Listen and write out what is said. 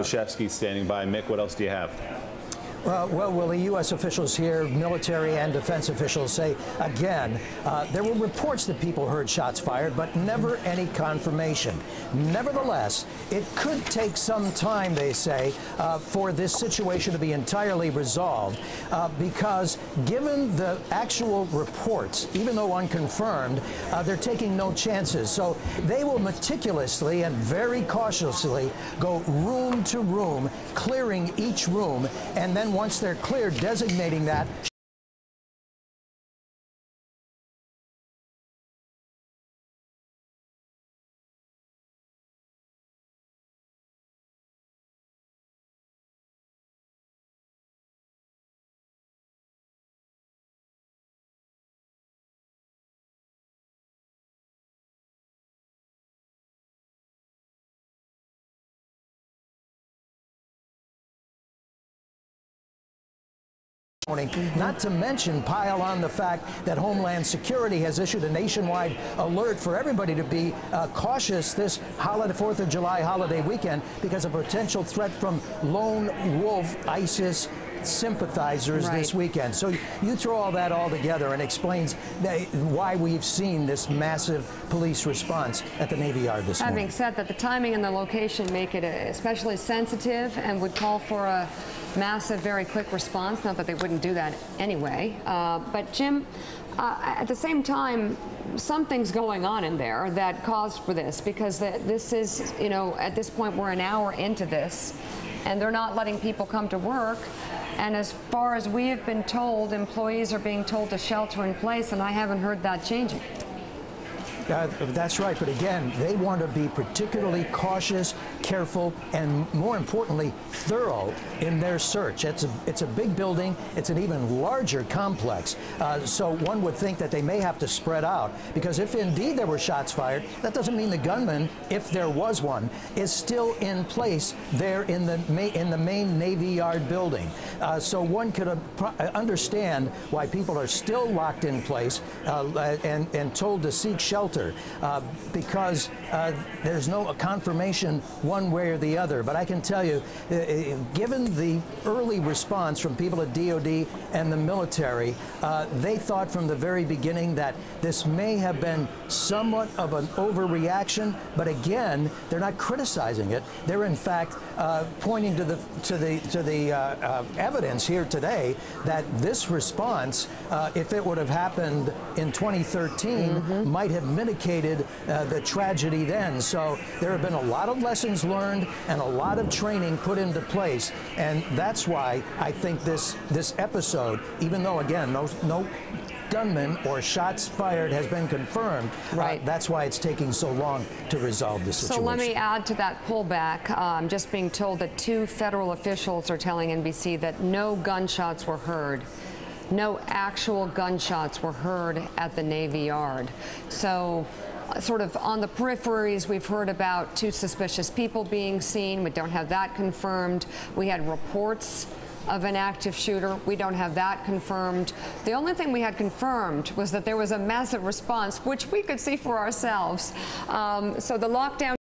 Shevsky standing by. Mick, what else do you have? Well, the U.S. officials here, military and defense officials, say, again, there were reports that people heard shots fired, but never any confirmation. Nevertheless, it could take some time, they say, for this situation to be entirely resolved, because given the actual reports, even though unconfirmed, they're taking no chances. So they will meticulously and very cautiously go room to room, clearing each room, and then once they're cleared, designating that. Not to mention pile on the fact that Homeland Security has issued a nationwide alert for everybody to be cautious this holiday, 4th of July holiday weekend, because of a potential threat from lone wolf ISIS sympathizers this weekend. So you throw all that all together and explains why we've seen this massive police response at the Navy Yard this morning. Having said that, the timing and the location make it especially sensitive and would call for a massive, very quick response. Not that they wouldn't do that anyway. But Jim, at the same time, something's going on in there that caused for this, because this is, you know, at this point we're an hour into this and they're not letting people come to work. And as far as we have been told, employees are being told to shelter in place, and I haven't heard that changing. That's right, but again, they want to be particularly cautious, careful, and more importantly, thorough in their search. It's a big building. It's an even larger complex. So one would think that they may have to spread out, because if indeed there were shots fired, that doesn't mean the gunman, if there was one, is still in place there in the main Navy Yard building. So one could understand why people are still locked in place and told to seek shelter. Because there's no confirmation one way or the other. But I can tell you, given the early response from people at DOD and the military, they thought from the very beginning that this may have been somewhat of an overreaction. But again, they're not criticizing it. They're in fact pointing to the evidence here today that this response, if it would have happened in 2013, might have mitigated the tragedy then. So there have been a lot of lessons learned and a lot of training put into place, and that's why I think this episode, even though again no gunman or shots fired has been confirmed, that's why it's taking so long to resolve the situation. So let me add to that pullback. I'm just being told that 2 federal officials are telling NBC that no gunshots were heard. No actual gunshots were heard at the Navy Yard. So sort of on the peripheries, we've heard about 2 suspicious people being seen. We don't have that confirmed. We had reports of an active shooter. We don't have that confirmed. The only thing we had confirmed was that there was a massive response, which we could see for ourselves. So the lockdown